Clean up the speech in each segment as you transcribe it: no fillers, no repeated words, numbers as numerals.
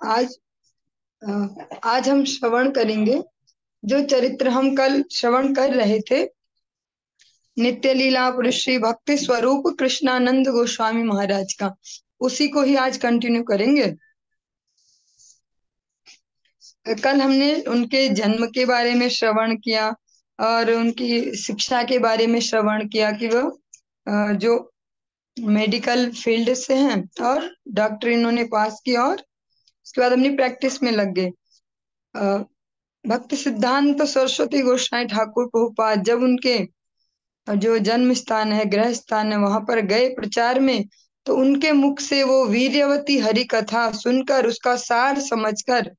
आज आज हम श्रवण करेंगे जो चरित्र हम कल श्रवण कर रहे थे। नित्य लीला पुरुष श्री भक्ति स्वरूप कृष्णानंद गोस्वामी महाराज का, उसी को ही आज कंटिन्यू करेंगे। कल हमने उनके जन्म के बारे में श्रवण किया और उनकी शिक्षा के बारे में श्रवण किया कि वो जो मेडिकल फील्ड से हैं और डॉक्टर इन्होंने पास किया और उसके बाद अपनी प्रैक्टिस में लग गए। भक्ति सिद्धांत सरस्वती गोस्वामी ठाकुर प्रभुपाद जब उनके जो जन्म स्थान है, गृह स्थान है, वहां पर गए प्रचार में, तो उनके मुख से वो वीर्यवती हरि कथा सुनकर उसका सार समझकर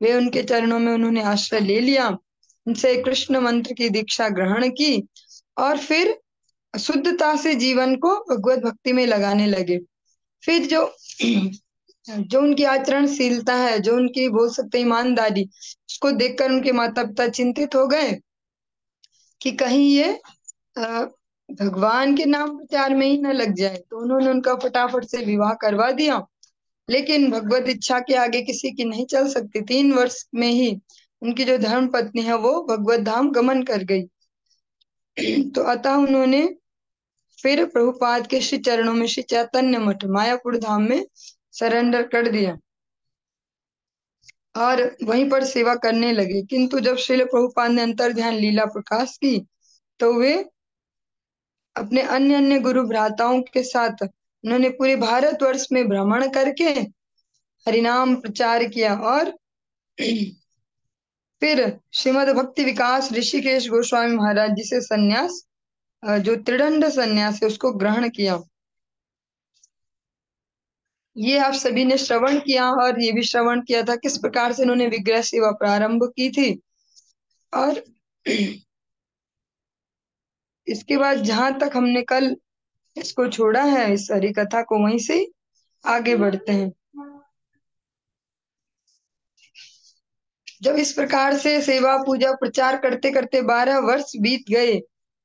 वे उनके चरणों में उन्होंने आश्रय ले लिया, उनसे कृष्ण मंत्र की दीक्षा ग्रहण की और फिर शुद्धता से जीवन को भगवत भक्ति में लगाने लगे। फिर जो उनकी आचरणशीलता है, जो उनकी बोल सकते ईमानदारी, उसको देखकर उनके माता पिता चिंतित हो गए कि कहीं ये भगवान के नाम प्रचार में ही न लग जाए, तो उन्होंने उनका फटाफट से विवाह करवा दिया। लेकिन भगवत इच्छा के आगे किसी की नहीं चल सकती। 3 वर्ष में ही उनकी जो धर्म पत्नी है वो भगवत धाम गमन कर गई। तो अतः उन्होंने फिर प्रभुपाद के श्री चरणों में श्री चैतन्य मठ मायापुर धाम में सरेंडर कर दिया और वहीं पर सेवा करने लगे। किंतु जब श्रील प्रभुपाद ने अंतर ध्यान लीला प्रकाश की तो वे अपने अन्य अन्य गुरु भ्राताओं के साथ उन्होंने पूरे भारतवर्ष में भ्रमण करके हरिनाम प्रचार किया और फिर श्रीमद भक्ति विकास ऋषिकेश गोस्वामी महाराज जी से संन्यास, जो त्रिदंड संन्यास है, उसको ग्रहण किया। ये आप सभी ने श्रवण किया और ये भी श्रवण किया था किस प्रकार से उन्होंने विग्रह सेवा प्रारंभ की थी। और इसके बाद जहां तक हमने कल इसको छोड़ा है, इस हरि कथा को, वहीं से आगे बढ़ते हैं। जब इस प्रकार से सेवा पूजा प्रचार करते करते 12 वर्ष बीत गए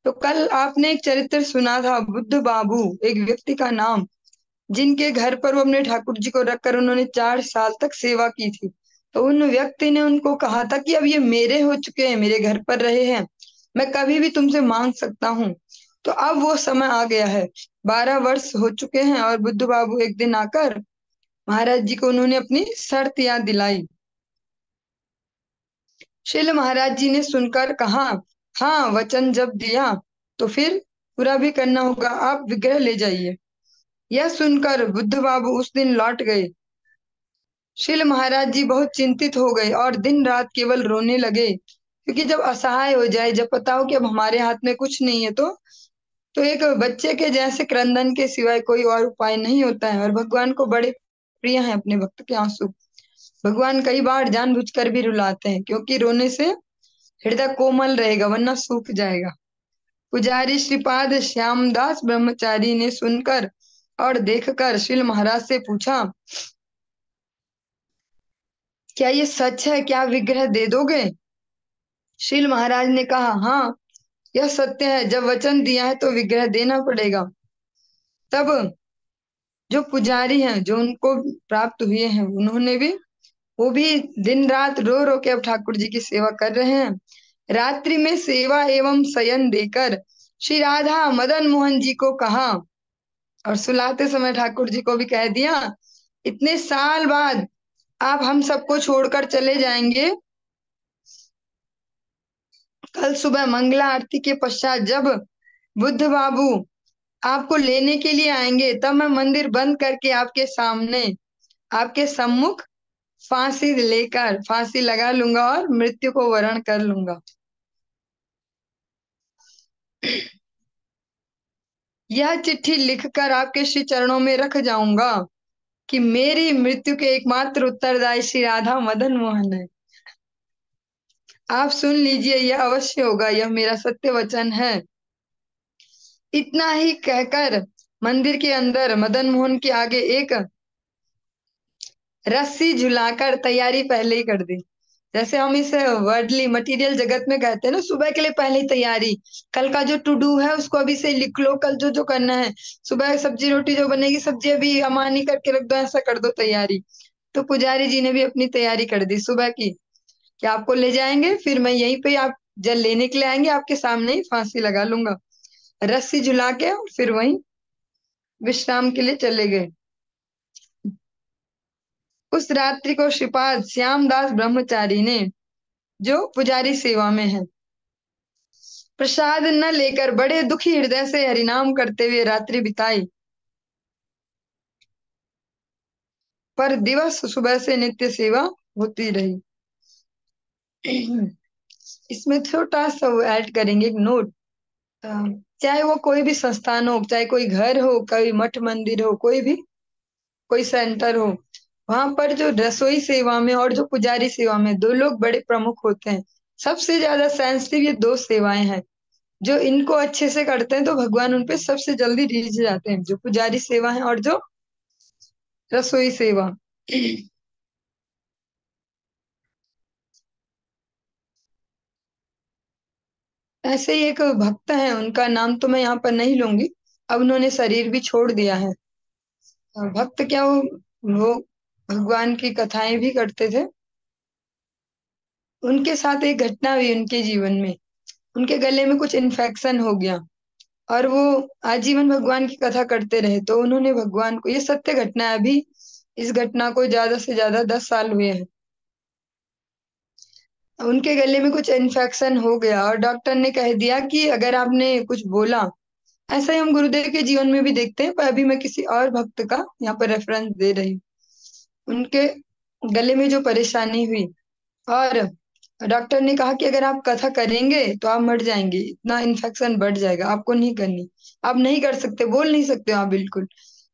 तो कल आपने एक चरित्र सुना था, बुद्ध बाबू, एक व्यक्ति का नाम, जिनके घर पर वो अपने ठाकुर जी को रखकर उन्होंने 4 साल तक सेवा की थी। तो उन व्यक्ति ने उनको कहा था कि अब ये मेरे हो चुके हैं, मेरे घर पर रहे हैं, मैं कभी भी तुमसे मांग सकता हूँ। तो अब वो समय आ गया है, 12 वर्ष हो चुके हैं और बुद्ध बाबू एक दिन आकर महाराज जी को उन्होंने अपनी शर्त याद दिलाई। शिल महाराज जी ने सुनकर कहा, हाँ, वचन जब दिया तो फिर पूरा भी करना होगा, आप विग्रह ले जाइए। यह सुनकर बुद्ध बाबू उस दिन लौट गए। शिल महाराज जी बहुत चिंतित हो गए और दिन रात केवल रोने लगे, क्योंकि जब असहाय हो जाए, जब पता हो कि अब हमारे हाथ में कुछ नहीं है, तो एक बच्चे के जैसे क्रंदन के सिवाय कोई और उपाय नहीं होता है। और भगवान को बड़े प्रिय हैं अपने भक्त के आंसू। भगवान कई बार जानबूझकर भी रुलाते हैं, क्योंकि रोने से हृदय कोमल रहेगा, वरना सूख जाएगा। पुजारी श्रीपाद श्यामदास ब्रह्मचारी ने सुनकर और देखकर श्रील महाराज से पूछा, क्या ये सच है, क्या विग्रह दे दोगे? श्रील महाराज ने कहा, हाँ, यह सत्य है, जब वचन दिया है तो विग्रह देना पड़ेगा। तब जो पुजारी हैं, जो उनको प्राप्त हुए हैं, उन्होंने भी, वो भी दिन रात रो रो के अब ठाकुर जी की सेवा कर रहे हैं। रात्रि में सेवा एवं शयन देकर श्री राधा मदन मोहन जी को कहा और सुलाते समय ठाकुर जी को भी कह दिया, इतने साल बाद आप हम सबको छोड़कर चले जाएंगे। कल सुबह मंगला आरती के पश्चात जब बुद्ध बाबू आपको लेने के लिए आएंगे, तब मैं मंदिर बंद करके आपके सामने, आपके सम्मुख फांसी लेकर फांसी लगा लूंगा और मृत्यु को वरण कर लूंगा। यह चिट्ठी लिखकर आपके श्री चरणों में रख जाऊंगा कि मेरी मृत्यु के एकमात्र उत्तरदायी श्री राधा मदन मोहन है। आप सुन लीजिए, यह अवश्य होगा, यह मेरा सत्य वचन है। इतना ही कहकर मंदिर के अंदर मदन मोहन के आगे एक रस्सी झुलाकर तैयारी पहले ही कर दी। जैसे हम इसे वर्डली मटेरियल जगत में कहते हैं ना, सुबह के लिए पहले ही तैयारी, कल का जो टू डू है उसको अभी से लिख लो, कल जो जो करना है, सुबह सब्जी रोटी जो बनेगी, सब्जी अभी अमानी करके रख दो, ऐसा कर दो तैयारी। तो पुजारी जी ने भी अपनी तैयारी कर दी सुबह की, कि आपको ले जाएंगे, फिर मैं यहीं पे आप जल लेने के लिए आएंगे, आपके सामने ही फांसी लगा लूंगा। रस्सी झुला के और फिर वहीं विश्राम के लिए चले गए। उस रात्रि को श्रीपाद श्यामदास ब्रह्मचारी ने, जो पुजारी सेवा में है, प्रसाद न लेकर बड़े दुखी हृदय से हरिनाम करते हुए रात्रि बिताई। पर दिवस सुबह से नित्य सेवा होती रही। इसमें छोटा सा वो ऐड करेंगे एक नोट। अ, चाहे वो कोई भी संस्थान हो, चाहे कोई घर हो, कोई मठ मंदिर हो, कोई भी कोई सेंटर हो, वहां पर जो रसोई सेवा में और जो पुजारी सेवा में दो लोग बड़े प्रमुख होते हैं। सबसे ज्यादा सेंसिटिव ये दो सेवाएं हैं। जो इनको अच्छे से करते हैं तो भगवान उन पे सबसे जल्दी रिझ जाते हैं, जो पुजारी सेवा है और जो रसोई सेवा। ऐसे ही एक भक्त हैं, उनका नाम तो मैं यहाँ पर नहीं लूंगी, अब उन्होंने शरीर भी छोड़ दिया है। भक्त क्या, वो भगवान की कथाएं भी करते थे। उनके साथ एक घटना हुई उनके जीवन में। उनके गले में कुछ इन्फेक्शन हो गया और वो आजीवन भगवान की कथा करते रहे, तो उन्होंने भगवान को, ये सत्य घटना है, अभी इस घटना को ज्यादा से ज्यादा 10 साल हुए हैं। उनके गले में कुछ इन्फेक्शन हो गया और डॉक्टर ने कह दिया कि अगर आपने कुछ बोला, ऐसा ही हम गुरुदेव के जीवन में भी देखते हैं, पर अभी मैं किसी और भक्त का यहाँ पर रेफरेंस दे रही हूँ। उनके गले में जो परेशानी हुई और डॉक्टर ने कहा कि अगर आप कथा करेंगे तो आप मर जाएंगे, इतना इन्फेक्शन बढ़ जाएगा, आपको नहीं करनी, आप नहीं कर सकते, बोल नहीं सकते हो आप बिल्कुल।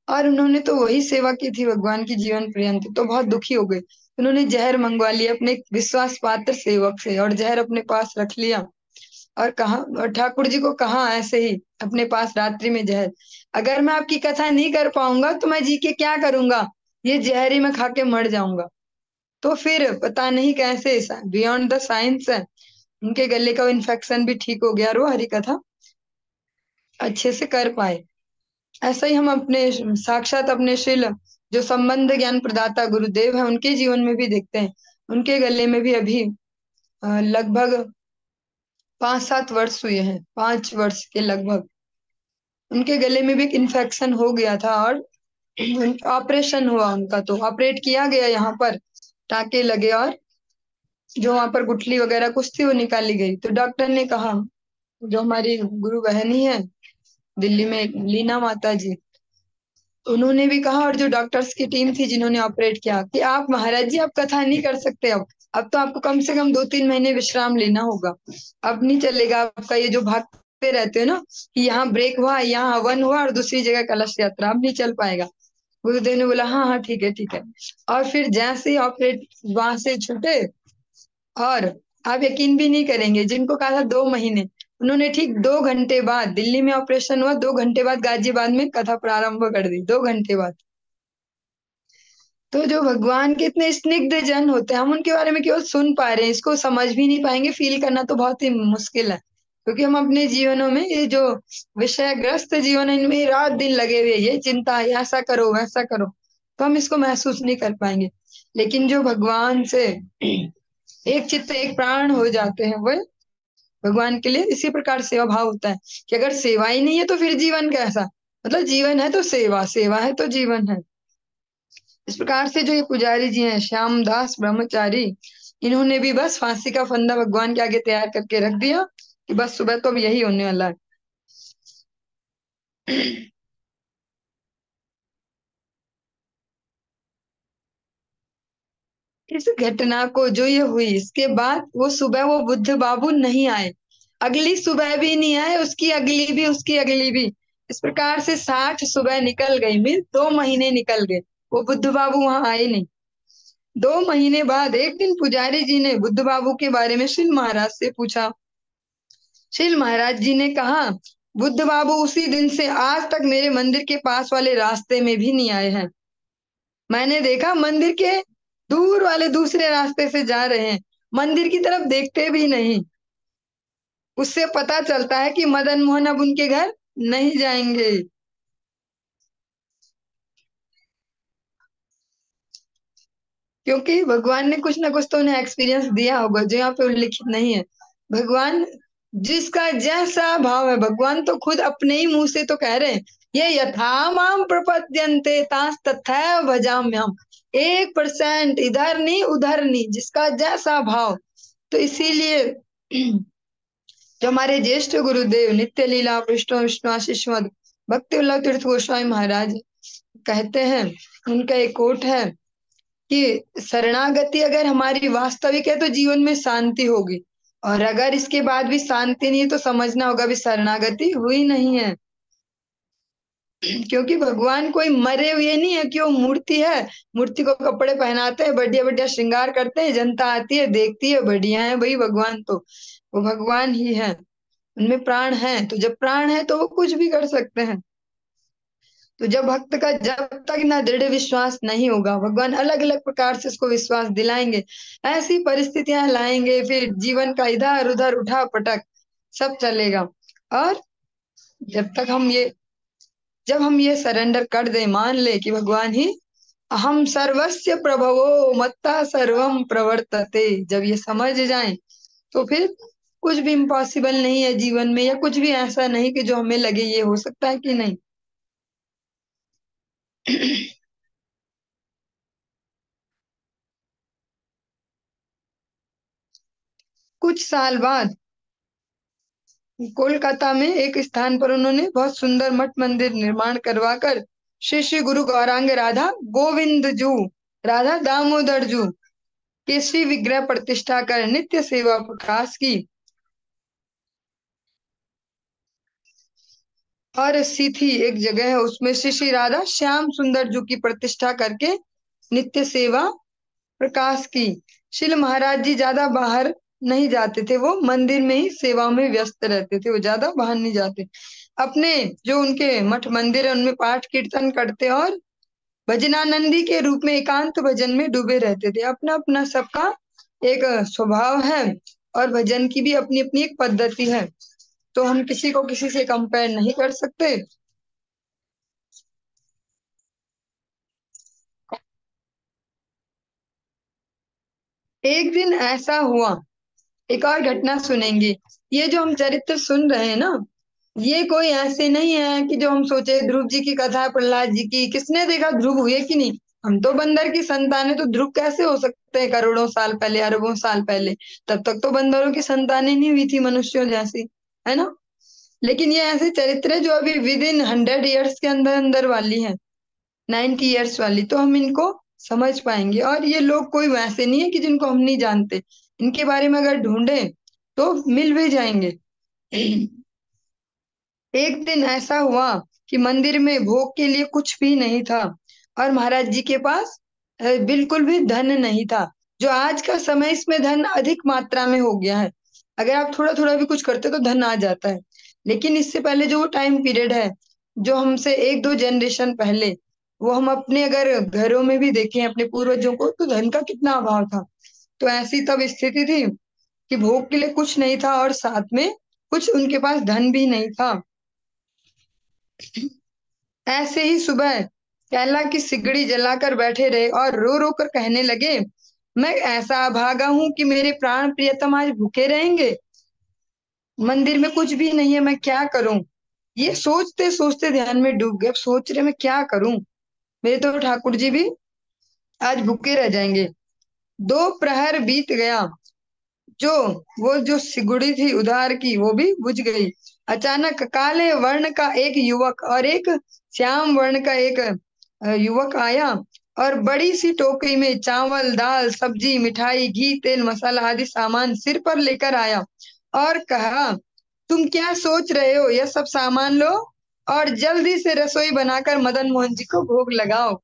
और उन्होंने तो वही सेवा की थी भगवान की जीवन पर्यंत, तो बहुत दुखी हो गए। उन्होंने जहर मंगवा लिया अपने एक विश्वास पात्र सेवक से और जहर अपने पास रख लिया और कहा, और ठाकुर जी को कहा ऐसे ही अपने पास रात्रि में जहर, अगर मैं आपकी कथा नहीं कर पाऊंगा तो मैं जी के क्या करूंगा, ये जहर ही मैं खा के मर जाऊंगा। तो फिर पता नहीं कैसे, बियॉन्ड द साइंस है, उनके गले का इन्फेक्शन भी ठीक हो गया और वो हरी कथा अच्छे से कर पाए। ऐसा ही हम अपने साक्षात अपने शिल, जो संबंध ज्ञान प्रदाता गुरुदेव है, उनके जीवन में भी देखते हैं। उनके गले में भी अभी लगभग 5-7 वर्ष हुए हैं, 5 वर्ष के लगभग, उनके गले में भी एक इन्फेक्शन हो गया था और ऑपरेशन हुआ उनका, तो ऑपरेट किया गया यहाँ पर, टाके लगे और जो वहां पर गुठली वगैरह कुछ थी वो निकाली गई। तो डॉक्टर ने कहा, जो हमारी गुरु बहनी है दिल्ली में लीना माता जी, उन्होंने भी कहा, और जो डॉक्टर्स की टीम थी जिन्होंने ऑपरेट किया, कि आप महाराज जी आप कथा नहीं कर सकते, अब तो आपको कम से कम 2-3 महीने विश्राम लेना होगा, अब नहीं चलेगा आपका ये जो भागते रहते हो ना, कि यहाँ ब्रेक हुआ, यहाँ हवन हुआ और दूसरी जगह कलश यात्रा, अब नहीं चल पाएगा। गुरुदेव ने बोला हाँ हाँ ठीक है ठीक है। और फिर जैसे ही ऑपरेट वहां से छूटे, और आप यकीन भी नहीं करेंगे, जिनको कहा था 2 महीने, उन्होंने ठीक 2 घंटे बाद, दिल्ली में ऑपरेशन हुआ, 2 घंटे बाद गाजियाबाद में कथा प्रारंभ कर दी, 2 घंटे बाद। तो जो भगवान के इतने स्निग्ध जन होते हैं, हम उनके बारे में केवल सुन पा रहे हैं, इसको समझ भी नहीं पाएंगे, फील करना तो बहुत ही मुश्किल है, क्योंकि हम अपने जीवनों में ये जो विषयग्रस्त जीवन है, इनमें रात दिन लगे हुए हैं, ये चिंता है, ऐसा करो वैसा करो, तो हम इसको महसूस नहीं कर पाएंगे। लेकिन जो भगवान से एक चित्त एक प्राण हो जाते हैं, वो भगवान के लिए इसी प्रकार सेवा भाव होता है, कि अगर सेवा ही नहीं है तो फिर जीवन कैसा, मतलब जीवन है तो सेवा, सेवा है तो जीवन है। इस प्रकार से जो ये पुजारी जी हैं श्यामदास ब्रह्मचारी, इन्होंने भी बस फांसी का फंदा भगवान के आगे तैयार करके रख दिया, कि बस सुबह तो अब यही होने वाला है। इस घटना को जो ये हुई, इसके बाद वो सुबह वो बुद्ध बाबू नहीं आए, अगली सुबह भी नहीं आए, उसकी अगली भी, उसकी अगली भी, इस प्रकार से 60 सुबह निकल गई, मीन 2 महीने निकल गए, वो बुद्ध बाबू वहां आए नहीं। 2 महीने बाद एक दिन पुजारी जी ने बुद्ध बाबू के बारे में श्रील महाराज से पूछा। श्रील महाराज जी ने कहा, बुद्ध बाबू उसी दिन से आज तक मेरे मंदिर के पास वाले रास्ते में भी नहीं आए हैं, मैंने देखा मंदिर के दूर वाले दूसरे रास्ते से जा रहे हैं, मंदिर की तरफ देखते भी नहीं। उससे पता चलता है कि मदन मोहन अब उनके घर नहीं जाएंगे। क्योंकि भगवान ने कुछ ना कुछ तो उन्हें एक्सपीरियंस दिया होगा जो यहाँ पे उल्लिखित नहीं है। भगवान जिसका जैसा भाव है, भगवान तो खुद अपने ही मुंह से तो कह रहे हैं, ये यथा माम प्रपद्यन्ते तास तथैव भजाम्यहम्। 1% इधर नहीं उधर नहीं, जिसका जैसा भाव। तो इसीलिए जो हमारे ज्येष्ठ गुरुदेव नित्य लीला पृष्ठ विष्णु आशीष मद भक्ति वल्लभ तीर्थ गोस्वामी महाराज कहते हैं, उनका एक कोट है कि शरणागति अगर हमारी वास्तविक है तो जीवन में शांति होगी, और अगर इसके बाद भी शांति नहीं है तो समझना होगा भी शरणागति हुई नहीं है। क्योंकि भगवान कोई मरे हुए नहीं है कि वो मूर्ति है, मूर्ति को कपड़े पहनाते हैं, बढ़िया बढ़िया श्रृंगार करते हैं, जनता आती है देखती है, बढ़िया है भाई भगवान, तो वो भगवान ही है। उनमें प्राण है, तो जब प्राण है तो वो कुछ भी कर सकते हैं। तो जब भक्त का जब तक ना दृढ़ विश्वास नहीं होगा, भगवान अलग अलग प्रकार से उसको विश्वास दिलाएंगे, ऐसी परिस्थितियां लाएंगे, फिर जीवन का इधर उधर उठा पटक सब चलेगा। और जब तक हम ये जब हम ये सरेंडर कर दे, मान ले कि भगवान ही हम सर्वस्य प्रभवो मत्ता सर्वम प्रवर्तते, जब ये समझ जाएं तो फिर कुछ भी इम्पॉसिबल नहीं है जीवन में, या कुछ भी ऐसा नहीं कि जो हमें लगे ये हो सकता है कि नहीं। कुछ साल बाद कोलकाता में एक स्थान पर उन्होंने बहुत सुंदर मठ मंदिर निर्माण करवाकर श्री श्री गुरु गौरांग राधा गोविंद जू, राधा दामोदर जू के श्री विग्रह प्रतिष्ठा कर नित्य सेवा प्रकाश की। और सीथी एक जगह है, उसमें श्री श्री राधा श्याम सुंदर जू की प्रतिष्ठा करके नित्य सेवा प्रकाश की। शिल महाराज जी ज्यादा बाहर नहीं जाते थे, वो मंदिर में ही सेवा में व्यस्त रहते थे, वो ज्यादा बाहर नहीं जाते। अपने जो उनके मठ मंदिर है उनमें पाठ कीर्तन करते और भजनानंदी के रूप में एकांत भजन में डूबे रहते थे। अपना अपना सबका एक स्वभाव है, और भजन की भी अपनी अपनी एक पद्धति है, तो हम किसी को किसी से कंपेयर नहीं कर सकते। एक दिन ऐसा हुआ, एक और घटना सुनेंगे। ये जो हम चरित्र सुन रहे हैं ना, ये कोई ऐसे नहीं है कि जो हम सोचे ध्रुव जी की कथा है, प्रहलाद जी की, किसने देखा ध्रुव हुए कि नहीं। हम तो बंदर की संतान है, तो ध्रुव कैसे हो सकते हैं करोड़ों साल पहले अरबों साल पहले। तब तक तो बंदरों की संतानें नहीं हुई थी मनुष्यों जैसी, है ना। लेकिन ये ऐसे चरित्र है जो अभी विद इन 100 ईयर्स के अंदर अंदर वाली है, 90 ईयर्स वाली, तो हम इनको समझ पाएंगे। और ये लोग कोई वैसे नहीं है कि जिनको हम नहीं जानते, इनके बारे में अगर ढूंढे तो मिल भी जाएंगे। एक दिन ऐसा हुआ कि मंदिर में भोग के लिए कुछ भी नहीं था, और महाराज जी के पास बिल्कुल भी धन नहीं था। जो आज का समय, इसमें धन अधिक मात्रा में हो गया है, अगर आप थोड़ा थोड़ा भी कुछ करते हो तो धन आ जाता है। लेकिन इससे पहले जो वो टाइम पीरियड है, जो हमसे एक दो जनरेशन पहले, वो हम अपने अगर घरों में भी देखें अपने पूर्वजों को, तो धन का कितना अभाव था। तो ऐसी तब स्थिति थी कि भोग के लिए कुछ नहीं था, और साथ में कुछ उनके पास धन भी नहीं था। ऐसे ही सुबह कैला की सिगड़ी जलाकर बैठे रहे और रो रो कर कहने लगे, मैं ऐसा अभागा हूं कि मेरे प्राण प्रियतम आज भूखे रहेंगे, मंदिर में कुछ भी नहीं है, मैं क्या करूं। ये सोचते सोचते ध्यान में डूब गए, अब सोच रहे मैं क्या करूं, मेरे तो ठाकुर जी भी आज भूखे रह जाएंगे। 2 प्रहर बीत गया, जो वो जो सिगुड़ी थी उधार की वो भी बुझ गई। अचानक काले वर्ण का एक युवक और एक श्याम वर्ण का एक युवक आया, और बड़ी सी टोकरी में चावल दाल सब्जी मिठाई घी तेल मसाला आदि सामान सिर पर लेकर आया, और कहा, तुम क्या सोच रहे हो, यह सब सामान लो और जल्दी से रसोई बनाकर मदन मोहन जी को भोग लगाओ।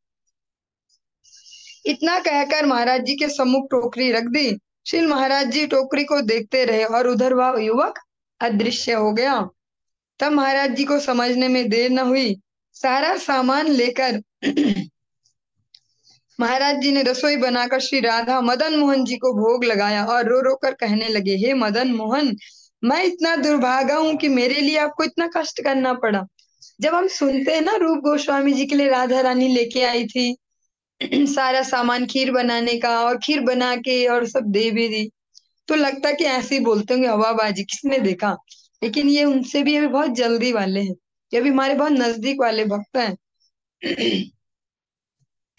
इतना कहकर महाराज जी के सम्मुख टोकरी रख दी। श्री महाराज जी टोकरी को देखते रहे और उधर वह युवक अदृश्य हो गया। तब महाराज जी को समझने में देर न हुई, सारा सामान लेकर महाराज जी ने रसोई बनाकर श्री राधा मदन मोहन जी को भोग लगाया, और रो रो कर कहने लगे, हे मदन मोहन, मैं इतना दुर्भागा हूं कि मेरे लिए आपको इतना कष्ट करना पड़ा। जब हम सुनते हैं ना रूप गोस्वामी जी के लिए राधा रानी लेके आई थी, सारा सामान खीर बनाने का, और खीर बना के और सब दे भी दी। तो लगता कि ऐसे ही बोलते होंगे हवाबाजी, किसने देखा। लेकिन ये उनसे भी अभी बहुत जल्दी वाले हैं, ये भी हमारे बहुत नजदीक वाले भक्त हैं।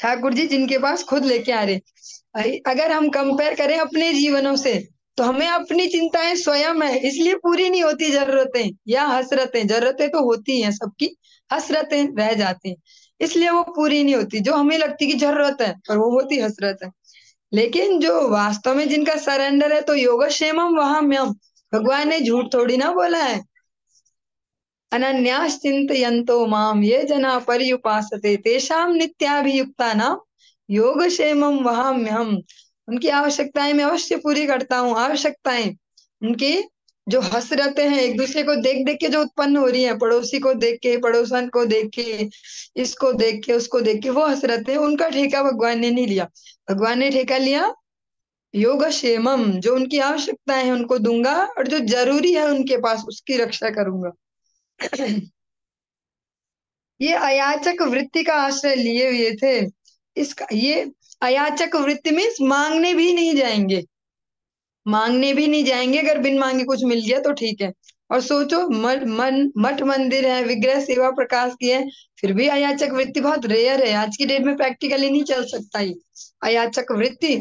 ठाकुर जी जिनके पास खुद लेके आ रहे। अगर हम कंपेयर करें अपने जीवनों से, तो हमें अपनी चिंताएं स्वयं है, इसलिए पूरी नहीं होती जरूरतें या हसरतें। जरूरतें तो होती हैं सबकी, हसरतें रह जाती हैं, इसलिए वो पूरी नहीं होती। जो हमें लगती कि जरूरत है, पर वो होती हसरत है। लेकिन जो वास्तव में जिनका सरेंडर है, तो योगक्षेमम वहाम्यम, भगवान ने झूठ थोड़ी ना बोला है। अनन्यास चिंतयन्तो माम ये जना पर्युपासते तेषाम नित्याभियुक्ता नाम योगक्षेमम वहाम्यहम। उनकी आवश्यकताएं मैं अवश्य पूरी करता हूँ। आवश्यकताएं उनकी जो हसरतें हैं, एक दूसरे को देख देख के जो उत्पन्न हो रही है, पड़ोसी को देख के, पड़ोसन को देख के, इसको देख के, उसको देख के, वो हसरतें, उनका ठेका भगवान ने नहीं लिया। भगवान ने ठेका लिया योगक्षेमम, जो उनकी आवश्यकताएं हैं उनको दूंगा, और जो जरूरी है उनके पास उसकी रक्षा करूंगा। ये अयाचक वृत्ति का आश्रय लिए हुए थे। इसका ये अयाचक वृत्ति मीन्स मांगने भी नहीं जाएंगे। मांगने भी नहीं जाएंगे, अगर बिन मांगे कुछ मिल गया तो ठीक है। और सोचो, मठ मंदिर है, विग्रह सेवा प्रकाश की है, फिर भी अयाचक वृत्ति बहुत रेयर है। आज की डेट में प्रैक्टिकली नहीं चल सकता ये अयाचक वृत्ति।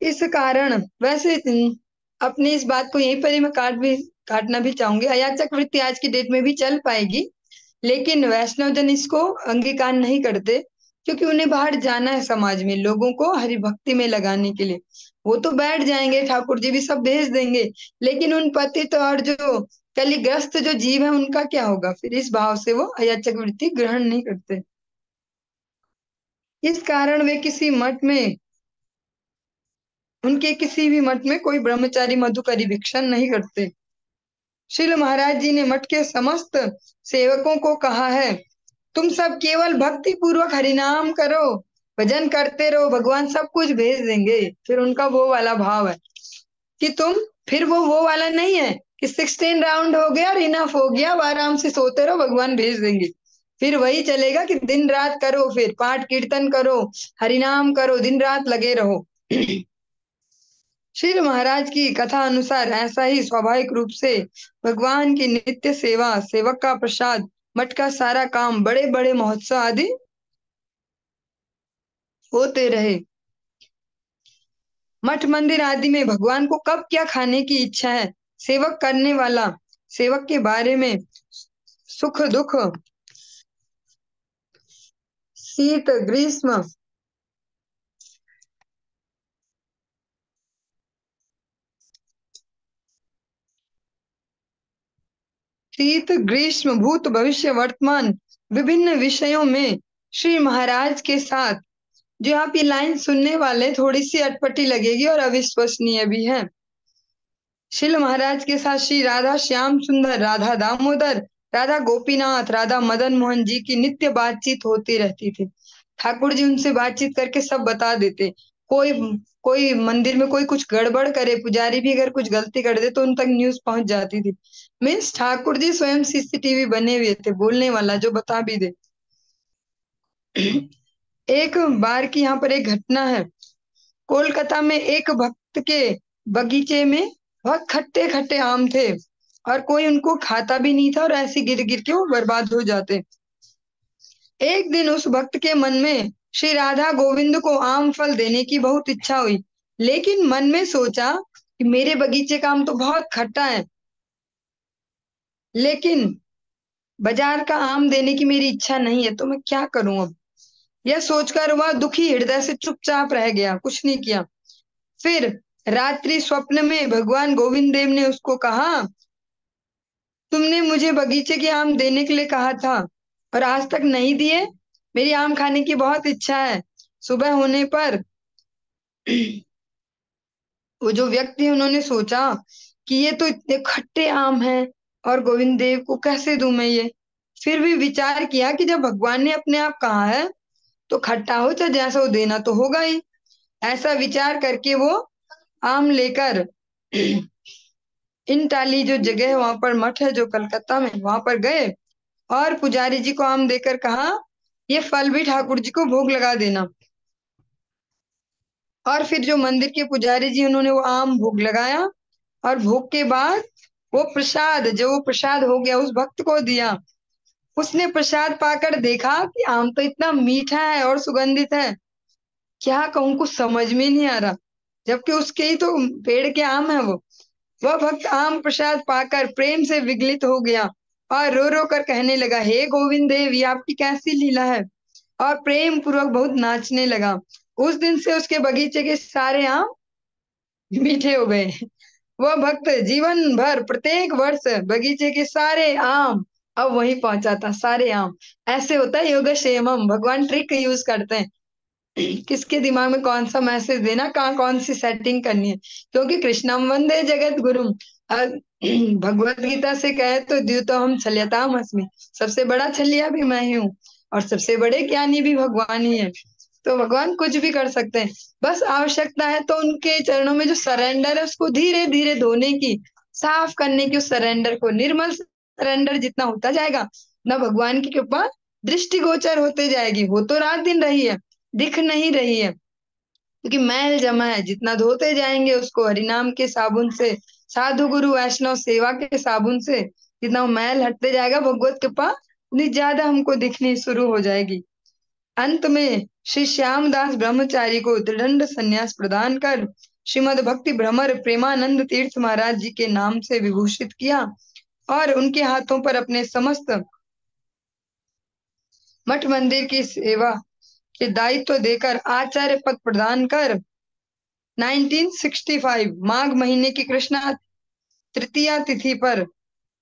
इस कारण वैसे अपनी इस बात को यहीं पर ही मैं काटना भी चाहूंगी। अयाचक वृत्ति आज की डेट में भी चल पाएगी, लेकिन वैष्णव जन इसको अंगीकार नहीं करते, क्योंकि उन्हें बाहर जाना है समाज में, लोगों को हरि भक्ति में लगाने के लिए। वो तो बैठ जाएंगे, ठाकुर जी भी सब भेज देंगे, लेकिन उन पतित और जो कलिग्रस्त जो जीव है उनका क्या होगा। फिर इस भाव से वो अयाचक वृत्ति ग्रहण नहीं करते। इस कारण वे किसी मठ में, उनके किसी भी मठ में कोई ब्रह्मचारी मधुकरी भिक्षा नहीं करते। श्रील महाराज जी ने मठ के समस्त सेवकों को कहा है, तुम सब केवल भक्ति पूर्वक हरिनाम करो, भजन करते रहो, भगवान सब कुछ भेज देंगे। फिर उनका वो वाला भाव है कि तुम, फिर वो वाला नहीं है कि 16 राउंड हो गया और इनफ हो गया, अब आराम से सोते रहो, भगवान भेज देंगे। फिर वही चलेगा कि दिन रात करो, फिर पाठ कीर्तन करो, हरिनाम करो, दिन रात लगे रहो। श्री महाराज की कथा अनुसार ऐसा ही स्वाभाविक रूप से भगवान की नित्य सेवा, सेवक का प्रसाद, मठ का सारा काम, बड़े बड़े महोत्सव आदि होते रहे। मठ मंदिर आदि में भगवान को कब क्या खाने की इच्छा है, सेवक करने वाला सेवक के बारे में सुख दुख, शीत ग्रीष्म, भूत भविष्य वर्तमान विभिन्न विषयों में श्री महाराज के साथ, जो आप ये लाइन सुनने वाले थोड़ी सी अटपटी लगेगी और अविश्वसनीय भी है। शिल महाराज के साथ श्री राधा श्याम सुंदर, राधा दामोदर, राधा गोपीनाथ, राधा मदन मोहन जी की नित्य बातचीत होती रहती थी। ठाकुर जी उनसे बातचीत करके सब बता देते। कोई कोई मंदिर में कोई कुछ गड़बड़ करे, पुजारी भी अगर कुछ गलती कर दे, तो उन तक न्यूज पहुंच जाती थी। मीन्स ठाकुर जी स्वयं सीसीटीवी बने हुए थे, बोलने वाला जो बता भी दे। एक बार की यहाँ पर एक घटना है। कोलकाता में एक भक्त के बगीचे में बहुत खट्टे खट्टे आम थे, और कोई उनको खाता भी नहीं था, और ऐसे गिर गिर के वो बर्बाद हो जाते। एक दिन उस भक्त के मन में श्री राधा गोविंद को आम फल देने की बहुत इच्छा हुई, लेकिन मन में सोचा कि मेरे बगीचे का आम तो बहुत खट्टा है, लेकिन बाजार का आम देने की मेरी इच्छा नहीं है, तो मैं क्या करूं अब। यह सोचकर वह दुखी हृदय से चुपचाप रह गया, कुछ नहीं किया। फिर रात्रि स्वप्न में भगवान गोविंद देव ने उसको कहा, तुमने मुझे बगीचे के आम देने के लिए कहा था और आज तक नहीं दिए। मेरी आम खाने की बहुत इच्छा है। सुबह होने पर वो जो व्यक्ति है उन्होंने सोचा कि ये तो इतने खट्टे आम हैं, और गोविंद देव को कैसे दूं मैं ये। फिर भी विचार किया कि जब भगवान ने अपने आप कहा है, तो खट्टा हो चाहे जैसा हो, देना तो होगा ही। ऐसा विचार करके वो आम लेकर इंटाली जो जगह है वहां पर मठ है जो कलकत्ता में, वहां पर गए और पुजारी जी को आम देकर कहा ये फल भी ठाकुर जी को भोग लगा देना। और फिर जो मंदिर के पुजारी जी उन्होंने वो आम भोग लगाया और भोग के बाद वो प्रसाद जो वो प्रसाद हो गया उस भक्त को दिया। उसने प्रसाद पाकर देखा कि आम तो इतना मीठा है और सुगंधित है, क्या कहूँ कुछ समझ में नहीं आ रहा, जबकि उसके ही तो पेड़ के आम है वो। वह भक्त आम प्रसाद पाकर प्रेम से विगलित हो गया और रो रो कर कहने लगा, हे गोविंद देव ये आपकी कैसी लीला है, और प्रेम पूर्वक बहुत नाचने लगा। उस दिन से उसके बगीचे के सारे आम मीठे हो गए। वह भक्त जीवन भर प्रत्येक वर्ष बगीचे के सारे आम अब वहीं पहुंचा था, सारे आम। ऐसे होता है योग क्षेमम, भगवान ट्रिक यूज करते हैं किसके दिमाग में कौन सा मैसेज देना, कहाँ कौन सी सेटिंग करनी है। क्योंकि कृष्णम वंदे जगत गुरुम, भगवत गीता से कहे तो द्यूतोहम छल्यताम अस्मि, सबसे बड़ा छलिया भी मैं ही हूँ और सबसे बड़े ज्ञानी भी भगवान ही है। तो भगवान कुछ भी कर सकते हैं, बस आवश्यकता है तो उनके चरणों में जो सरेंडर है उसको धीरे धीरे धोने की, साफ करने की। उस सरेंडर को निर्मल सरेंडर जितना होता जाएगा ना, भगवान की कृपा दृष्टिगोचर होते जाएगी। हो तो रात दिन रही है, दिख नहीं रही है, क्योंकि मैल जमा है। जितना धोते जाएंगे उसको हरिनाम के साबुन से, साधु गुरु वैष्णव सेवा के साबुन से, जितना वो मैल हटते जाएगा भगवत कृपा उतनी ज्यादा हमको दिखनी शुरू हो जाएगी। अंत में श्री श्यामदास ब्रह्मचारी को दृढ़ संन्यास प्रदान कर श्रीमद भक्ति भ्रमर प्रेमानंद तीर्थ महाराज जी के नाम से विभूषित किया और उनके हाथों पर अपने समस्त मठ मंदिर की सेवा के दायित्व देकर आचार्य पद प्रदान कर 1965 माघ महीने की कृष्णा तृतीया तिथि पर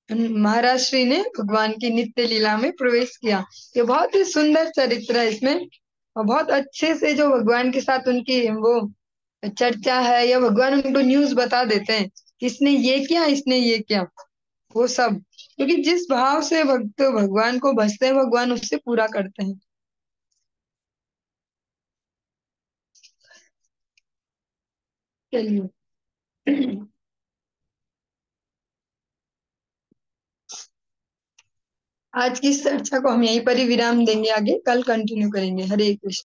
महाराज श्री ने भगवान की नित्य लीला में प्रवेश किया। ये बहुत ही सुंदर चरित्र है इसमें, और बहुत अच्छे से जो भगवान के साथ उनकी वो चर्चा है, या भगवान उनको न्यूज बता देते हैं कि इसने ये किया, इसने ये किया, वो सब। क्योंकि जिस भाव से भक्त भगवान को भजते हैं भगवान उससे पूरा करते हैं। चलिए आज की इस चर्चा को हम यहीं पर ही विराम देंगे, आगे कल कंटिन्यू करेंगे। हरे कृष्ण।